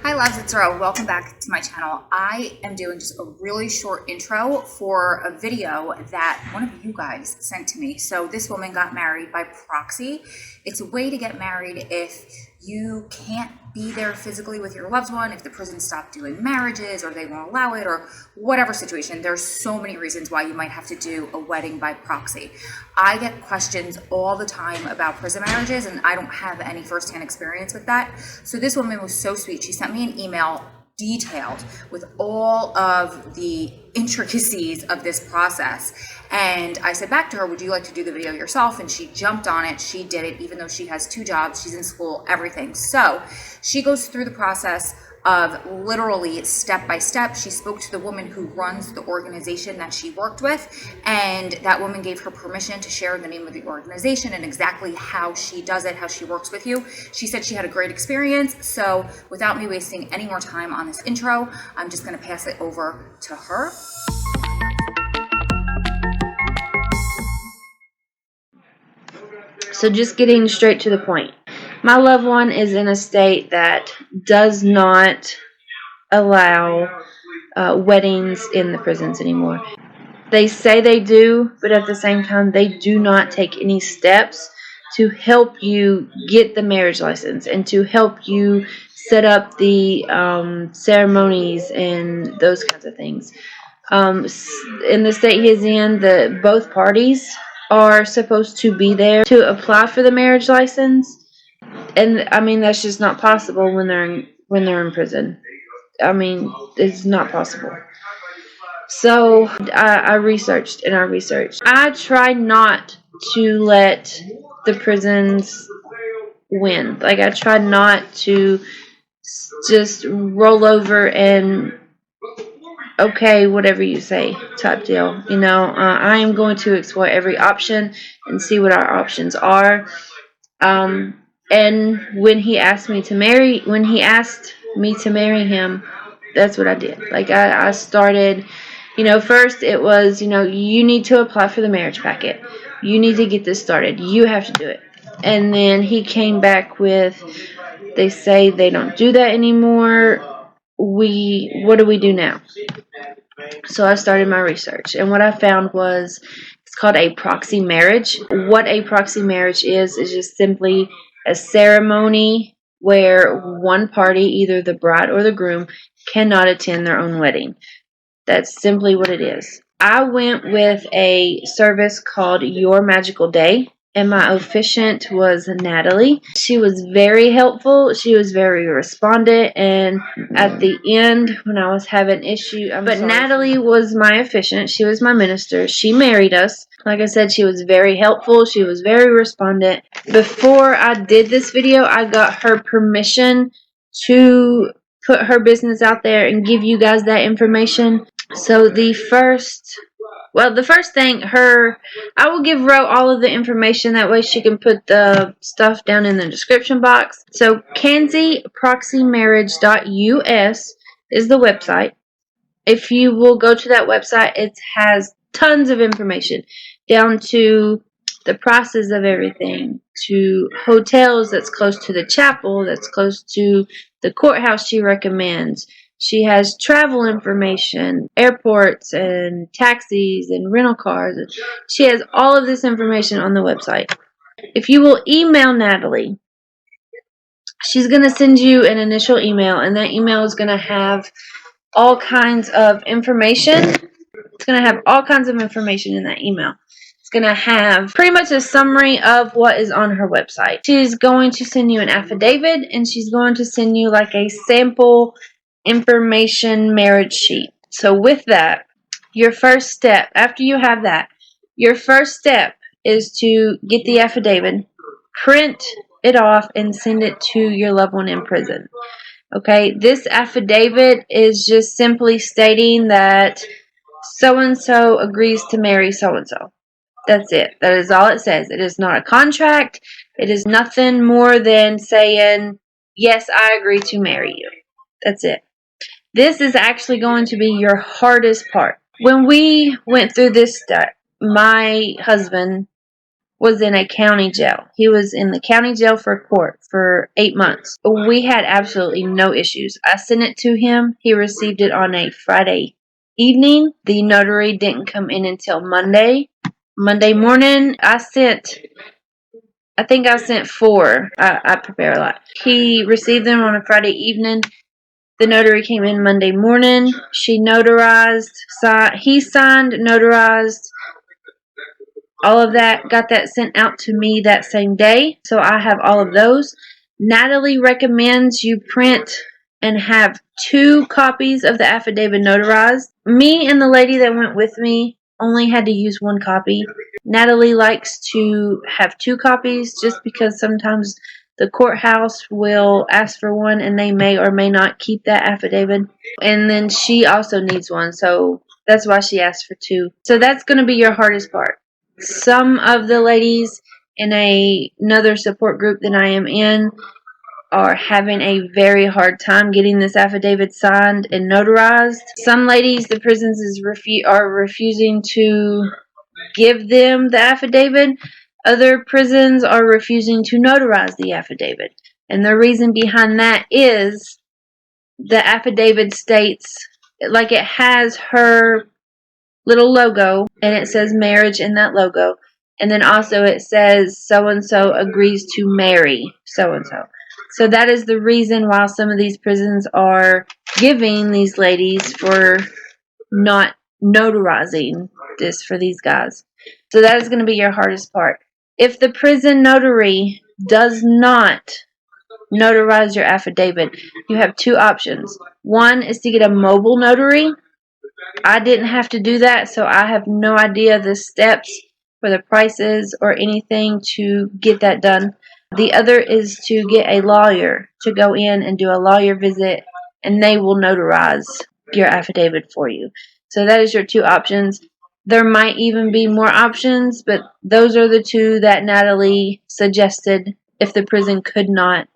Hi loves, it's Ro. Welcome back to my channel. I am doing just a really short intro for a video that one of you guys sent to me. So this woman got married by proxy. It's a way to get married if you can't be there physically with your loved one, if the prison stopped doing marriages or they won't allow it or whatever situation. There's so many reasons why you might have to do a wedding by proxy. I get questions all the time about prison marriages and I don't have any firsthand experience with that. So this woman was so sweet. She sent me an email detailed with all of the intricacies of this process, and I said back to her, would you like to do the video yourself? And she jumped on it. She did it, even though she has 2 jobs, she's in school, everything. So she goes through the process of literally step by step. She spoke to the woman who runs the organization that she worked with, and that woman gave her permission to share the name of the organization and exactly how she does it, how she works with you. She said she had a great experience. So without me wasting any more time on this intro, I'm just going to pass it over to her. So just getting straight to the point. My loved one is in a state that does not allow weddings in the prisons anymore. They say they do, but at the same time, they do not take any steps to help you get the marriage license and to help you set up the ceremonies and those kinds of things. In the state he's in, both parties are supposed to be there to apply for the marriage license. And I mean, that's just not possible when they're in prison. I mean, it's not possible. So I researched and I researched. I try not to let the prisons win. Like, I try not to just roll over and okay, whatever you say type deal. You know, I am going to explore every option and see what our options are. And when he asked me to marry him, that's what I did. Like, I started, you know, first it was, you know, you need to apply for the marriage packet. You need to get this started. You have to do it. And then he came back with, they say they don't do that anymore. What do we do now? So I started my research, and what I found was it's called a proxy marriage. What a proxy marriage is just simply a ceremony where one party, either the bride or the groom, cannot attend their own wedding. That's simply what it is. I went with a service called Your Magical Day, and my officiant was Natalie. She was very helpful. She was very respondent, and at the end, when I was having issue, Natalie was my officiant. She was my minister. She married us. Like I said, she was very helpful. She was very respondent. Before I did this video, I got her permission to put her business out there and give you guys that information. So the first thing, I will give Ro all of the information. That way she can put the stuff down in the description box. So KenzieProxyMarriage.us is the website. If you will go to that website, it has tons of information, down to the prices of everything, to hotels that's close to the chapel, that's close to the courthouse she recommends. She has travel information, airports and taxis and rental cars. She has all of this information on the website. If you will email Natalie, she's going to send you an initial email, and that email is going to have all kinds of information. It's going to have all kinds of information in that email. It's going to have pretty much a summary of what is on her website. She's going to send you an affidavit, and she's going to send you like a sample information marriage sheet. So with that, your first step, after you have that, your first step is to get the affidavit, print it off, and send it to your loved one in prison. Okay, this affidavit is just simply stating that so-and-so agrees to marry so-and-so. That's it. That is all it says. It is not a contract. It is nothing more than saying, yes, I agree to marry you. That's it. This is actually going to be your hardest part. When we went through this step, my husband was in a county jail. He was in the county jail for court for 8 months. We had absolutely no issues. I sent it to him. He received it on a Friday evening. The notary didn't come in until Monday. Monday morning, I think I sent 4. I prepare a lot. He received them on a Friday evening. The notary came in Monday morning. She notarized. He signed, notarized, all of that. Got that sent out to me that same day. So I have all of those. Natalie recommends you print and have 2 copies of the affidavit notarized. Me and the lady that went with me only had to use 1 copy. Natalie likes to have 2 copies just because sometimes the courthouse will ask for one and they may or may not keep that affidavit. And then she also needs one, so that's why she asked for 2. So that's going to be your hardest part. Some of the ladies in another support group that I am in are having a very hard time getting this affidavit signed and notarized. Some ladies, the prisons are refusing to give them the affidavit. Other prisons are refusing to notarize the affidavit. And the reason behind that is the affidavit states, like, it has her little logo and it says marriage in that logo. And then also it says so-and-so agrees to marry so-and-so. So that is the reason why some of these prisons are giving these ladies for not notarizing this for these guys. So that is going to be your hardest part. If the prison notary does not notarize your affidavit, you have 2 options. One is to get a mobile notary. I didn't have to do that, so I have no idea the steps or the prices or anything to get that done. The other is to get a lawyer to go in and do a lawyer visit, and they will notarize your affidavit for you. So that is your 2 options. There might even be more options, but those are the 2 that Natalie suggested if the prison could not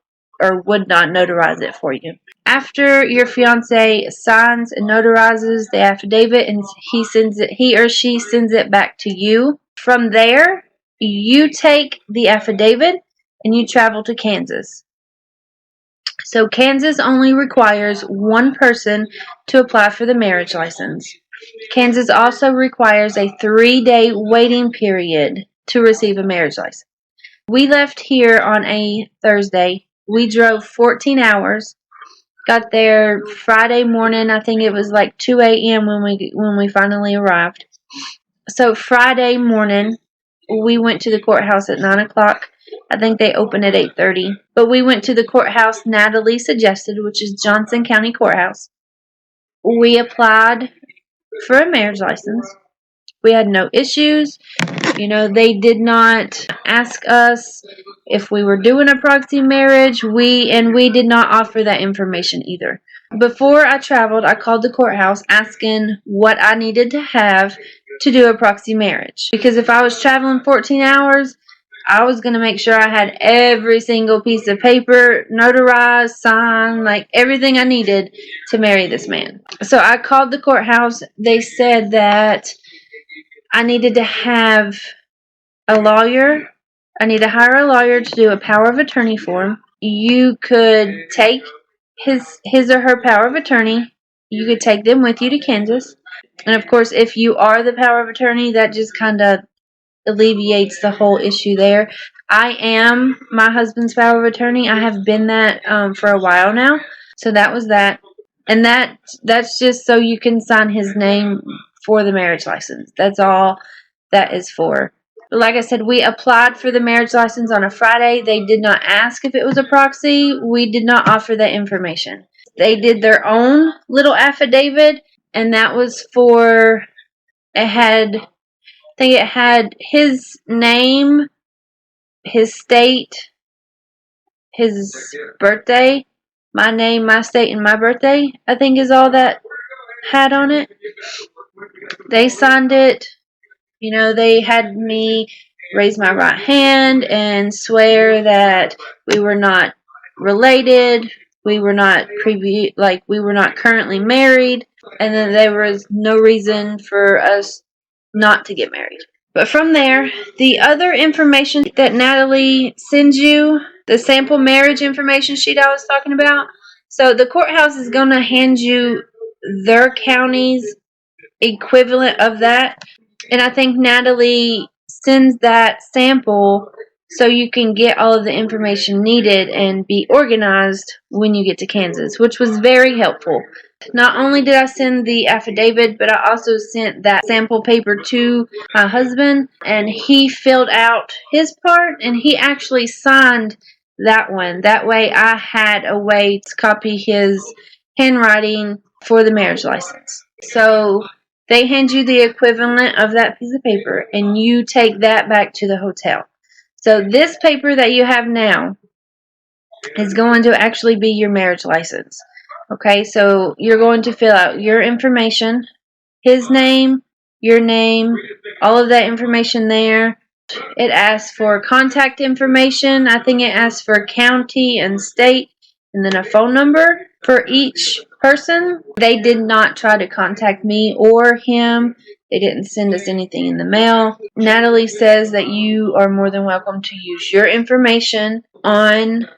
or would not notarize it for you. After your fiance signs and notarizes the affidavit and he or she sends it back to you, from there, you take the affidavit and you travel to Kansas. So Kansas only requires 1 person to apply for the marriage license. Kansas also requires a 3-day waiting period to receive a marriage license. We left here on a Thursday. We drove 14 hours. Got there Friday morning. I think it was like 2 a.m. when we finally arrived. So Friday morning, we went to the courthouse at 9 o'clock. I think they open at 8:30. But we went to the courthouse Natalie suggested, which is Johnson County Courthouse. We applied for a marriage license. We had no issues. They did not ask us if we were doing a proxy marriage. We did not offer that information either. Before I traveled, I called the courthouse asking what I needed to have to do a proxy marriage. Because if I was traveling 14 hours, I was going to make sure I had every single piece of paper notarized, signed, like everything I needed to marry this man. So I called the courthouse. They said that I needed to have a lawyer. I need to hire a lawyer to do a power of attorney form. You could take his or her power of attorney. You could take them with you to Kansas. And of course, if you are the power of attorney, that just kind of alleviates the whole issue there. I am my husband's power of attorney. I have been that for a while now. So that was that. And that's just so you can sign his name for the marriage license. That's all that is for. But like I said, we applied for the marriage license on a Friday. They did not ask if it was a proxy. We did not offer that information. They did their own little affidavit, and that was for, I think it had his name, his state, his birthday, my name, my state, and my birthday, I think is all that had on it. They signed it. They had me raise my right hand and swear that we were not related, we were not we were not currently married, and then there was no reason for us not to get married. But from there, the other information that Natalie sends you, the sample marriage information sheet I was talking about, so the courthouse is going to hand you their county's equivalent of that. And I think Natalie sends that sample so you can get all of the information needed and be organized when you get to Kansas, which was very helpful. Not only did I send the affidavit, but I also sent that sample paper to my husband, and he filled out his part, and he actually signed that one. That way I had a way to copy his handwriting for the marriage license. So they hand you the equivalent of that piece of paper, and you take that back to the hotel. So this paper that you have now is going to actually be your marriage license. Okay, so you're going to fill out your information, his name, your name, all of that information there. It asks for contact information. I think it asks for county and state, and then a phone number for each person. They did not try to contact me or him. They didn't send us anything in the mail. Natalie says that you are more than welcome to use your information on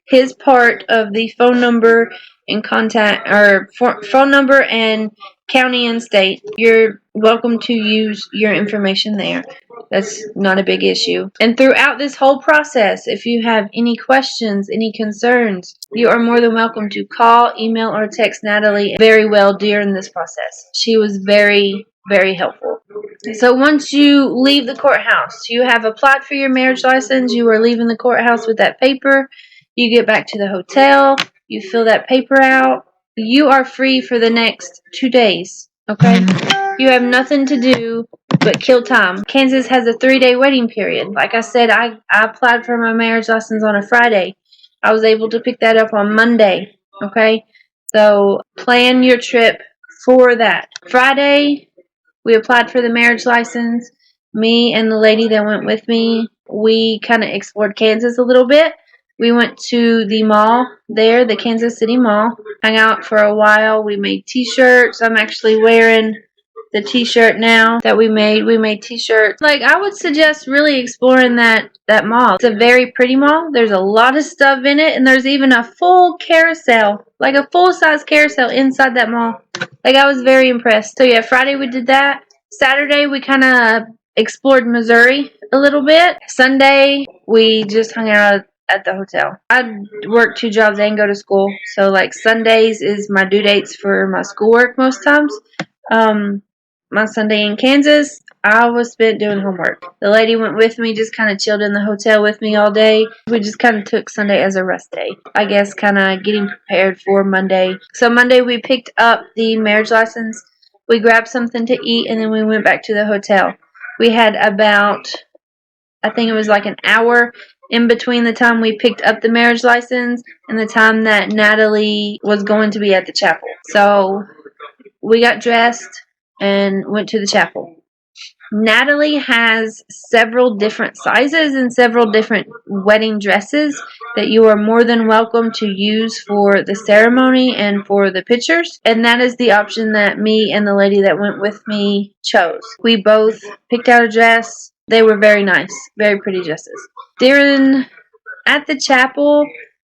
his part of the phone number and contact, or phone number and county and state. You're welcome to use your information there. That's not a big issue. And throughout this whole process, if you have any questions, any concerns, you are more than welcome to call, email, or text Natalie very well during this process. She was very, very helpful. So once you leave the courthouse, you have applied for your marriage license, you are leaving the courthouse with that paper, you get back to the hotel, you fill that paper out, you are free for the next 2 days, okay? You have nothing to do but kill time. Kansas has a 3-day waiting period. Like I said, I applied for my marriage license on a Friday. I was able to pick that up on Monday, okay? So plan your trip for that. Friday, we applied for the marriage license. Me and the lady that went with me, we kind of explored Kansas a little bit. We went to the mall there, the Kansas City Mall, hung out for a while. We made t-shirts. I'm actually wearing the t-shirt now that we made. We made t-shirts. Like, I would suggest really exploring that mall. It's a very pretty mall. There's a lot of stuff in it, and there's even a full carousel, like a full-size carousel inside that mall. Like, I was very impressed. So yeah, Friday we did that. Saturday we kind of explored Missouri a little bit. Sunday we just hung out at the hotel. I work 2 jobs and go to school, so like Sundays is my due dates for my schoolwork most times. My Sunday in Kansas, I was spent doing homework. The lady went with me, just kind of chilled in the hotel with me all day. We just kind of took Sunday as a rest day, I guess, kind of getting prepared for Monday. So Monday we picked up the marriage license, we grabbed something to eat, and then we went back to the hotel. We had about, I think it was like an hour in between the time we picked up the marriage license and the time that Natalie was going to be at the chapel. So we got dressed and went to the chapel. Natalie has several different sizes and several different wedding dresses that you are more than welcome to use for the ceremony and for the pictures. And that is the option that me and the lady that went with me chose. We both picked out a dress. They were very nice, very pretty dresses. At the chapel,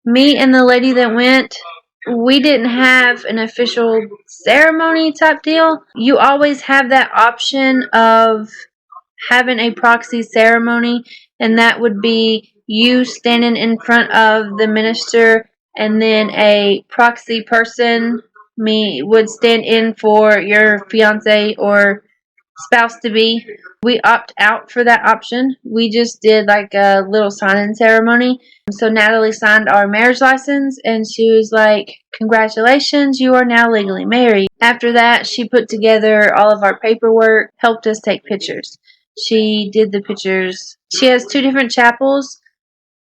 me and the lady that went, we didn't have an official ceremony type deal. You always have that option of having a proxy ceremony, and that would be you standing in front of the minister, and then a proxy person, me, would stand in for your fiance or spouse to be. We opt out for that option. We just did like a little sign-in ceremony. So Natalie signed our marriage license, and she was like, "Congratulations, you are now legally married." After that, she put together all of our paperwork, helped us take pictures. She did the pictures. She has 2 different chapels.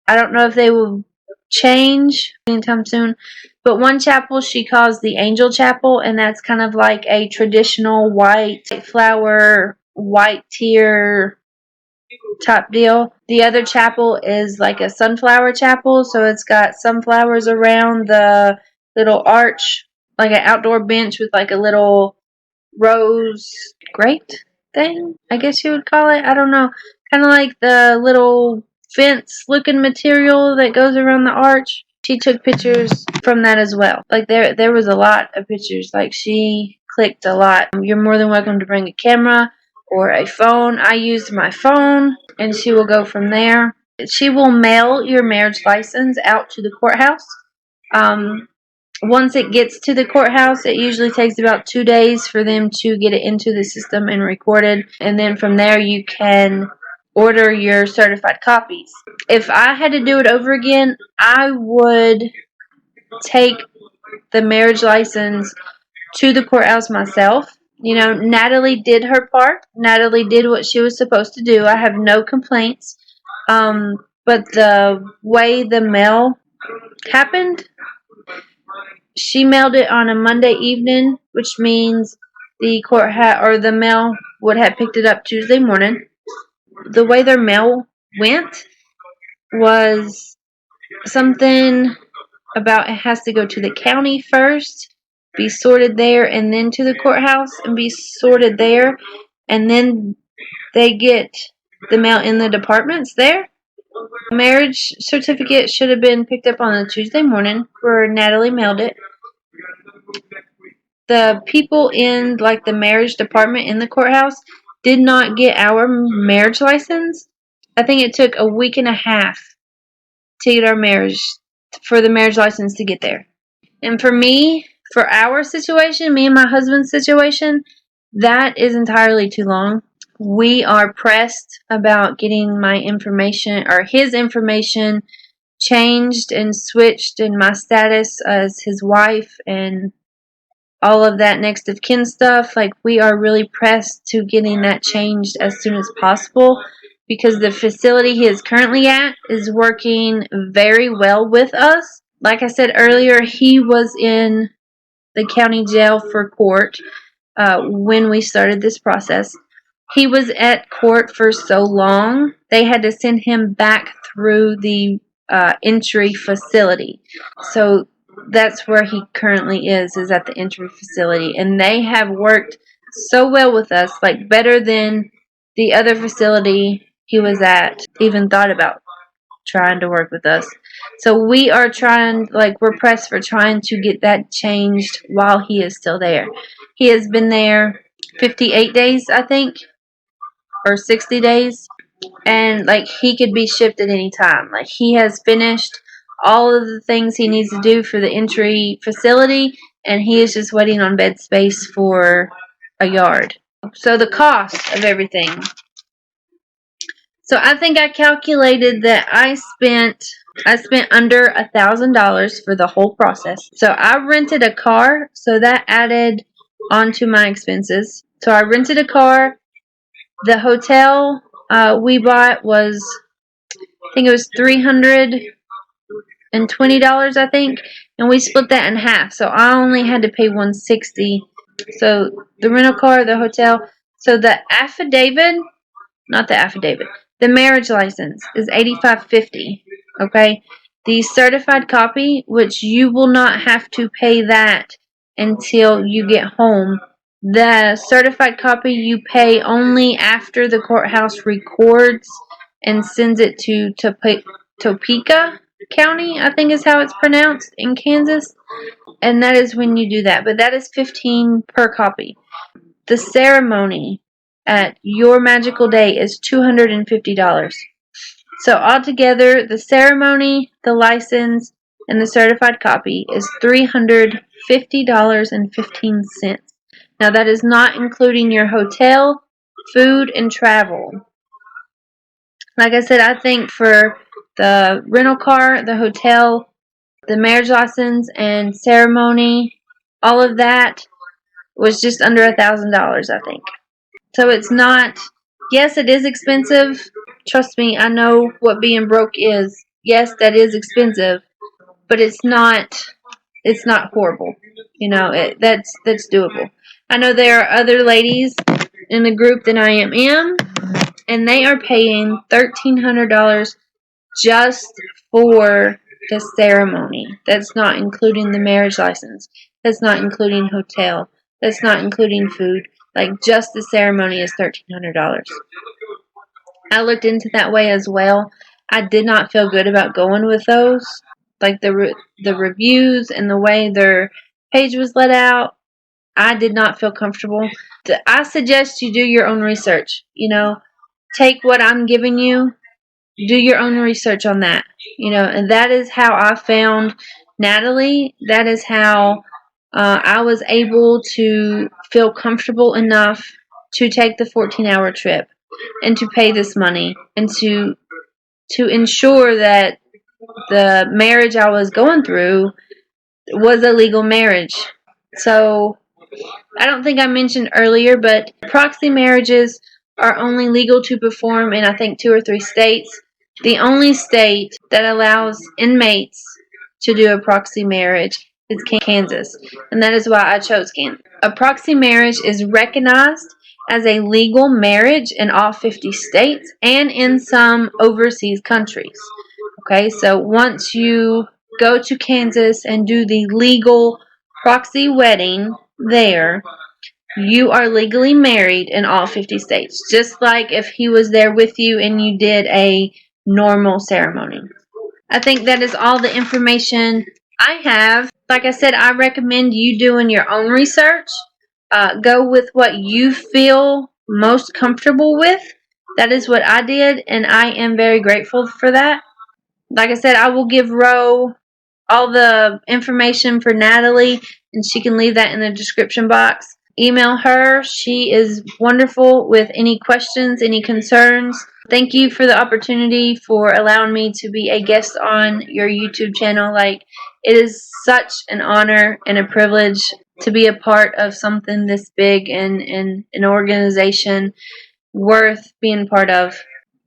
I don't know if they will change anytime soon, but one chapel she calls the Angel Chapel, and that's kind of like a traditional white flower, white tear type deal. The other chapel is like a sunflower chapel, so it's got sunflowers around the little arch, like an outdoor bench with like a little rose grate. thing, I guess you would call it. I don't know. Kind of like the little fence looking material that goes around the arch. She took pictures from that as well. Like there was a lot of pictures. Like she clicked a lot. You're more than welcome to bring a camera or a phone. I used my phone, and she will go from there. She will mail your marriage license out to the courthouse. Once it gets to the courthouse, it usually takes about 2 days for them to get it into the system and recorded. And then from there, you can order your certified copies. If I had to do it over again, I would take the marriage license to the courthouse myself. You know, Natalie did her part. Natalie did what she was supposed to do. I have no complaints. But the way the mail happened, she mailed it on a Monday evening, which means the the mail would have picked it up Tuesday morning. The way their mail went was something about it has to go to the county first, be sorted there, and then to the courthouse and be sorted there, and then they get the mail in the departments there. The marriage certificate should have been picked up on a Tuesday morning where Natalie mailed it. The people in like the marriage department in the courthouse did not get our marriage license. I think it took a week and a half to get for the marriage license to get there. And for me, for our situation, me and my husband's situation, that is entirely too long. We are pressed about getting my information or his information changed and switched in my status as his wife and all of that next of kin stuff. Like, we are really pressed to getting that changed as soon as possible because the facility he is currently at is working very well with us. Like I said earlier, he was in the county jail for court when we started this process. He was at court for so long, they had to send him back through the entry facility. So that's where he currently is at the entry facility. And they have worked so well with us, like better than the other facility he was at even thought about trying to work with us. So we are we're pressed for trying to get that changed while he is still there. He has been there 58 days, I think, or 60 days. And like he could be shipped at any time. Like he has finished all of the things he needs to do for the entry facility, and he is just waiting on bed space for a yard. So the cost of everything. So I think I calculated that I spent under $1,000 for the whole process. So I rented a car, so that added onto my expenses. So I rented a car. The hotel we bought was, I think it was $320, I think, and we split that in half. So I only had to pay $160. So the rental car, the hotel. So the marriage license is $85.50. Okay, the certified copy, which you will not have to pay that until you get home. The certified copy you pay only after the courthouse records and sends it to Topeka County, I think is how it's pronounced, in Kansas. And that is when you do that. But that is $15 per copy. The ceremony at your magical day is $250. So altogether, the ceremony, the license, and the certified copy is $350.15. Now that is not including your hotel, food, and travel. Like I said, I think for the rental car, the hotel, the marriage license, and ceremony, all of that was just under $1,000, I think. So it's not, yes, it is expensive. Trust me, I know what being broke is. Yes, that is expensive, but it's not horrible. You know, that's doable. I know there are other ladies in the group that I am in, and they are paying $1,300 just for the ceremony. That's not including the marriage license. That's not including hotel. That's not including food. Like just the ceremony is $1,300. I looked into that way as well. I did not feel good about going with those. Like the reviews and the way their page was let out, I did not feel comfortable. I suggest you do your own research. You know, take what I'm giving you, do your own research on that. You know, and that is how I found Natalie. That is how I was able to feel comfortable enough to take the 14-hour trip and to pay this money and to ensure that the marriage I was going through was a legal marriage. So I don't think I mentioned earlier, but proxy marriages are only legal to perform in I think 2 or 3 states. The only state that allows inmates to do a proxy marriage is Kansas, and that is why I chose Kansas. A proxy marriage is recognized as a legal marriage in all 50 states and in some overseas countries. Okay, so once you go to Kansas and do the legal proxy wedding there, you are legally married in all 50 states, just like if he was there with you and you did a normal ceremony. I think that is all the information I have. Like I said, I recommend you doing your own research. Go with what you feel most comfortable with. That is what I did, and I am very grateful for that. Like I said, I will give Ro all the information for Natalie, and she can leave that in the description box. Email her. She is wonderful with any questions, any concerns. Thank you for the opportunity for allowing me to be a guest on your YouTube channel. Like, it is such an honor and a privilege to be a part of something this big and an organization worth being part of.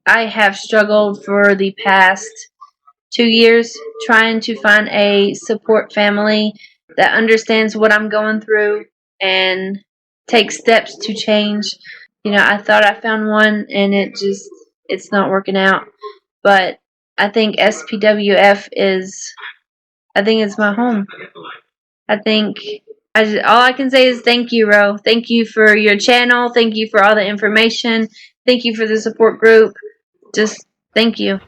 I have struggled for the past 2 years trying to find a support family that understands what I'm going through and takes steps to change. You know, I thought I found one and it's not working out. But I think SPWF I think it's my home. I think all I can say is thank you, Ro. Thank you for your channel. Thank you for all the information. Thank you for the support group. Just thank you.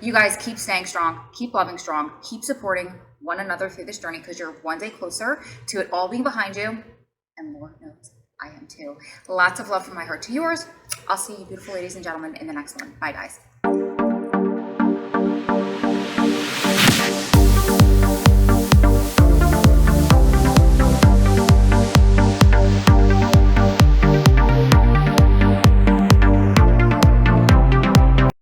You guys keep staying strong, keep loving strong, keep supporting one another through this journey, because you're one day closer to it all being behind you. And Lord knows I am too. Lots of love from my heart to yours. I'll see you beautiful ladies and gentlemen in the next one. Bye guys.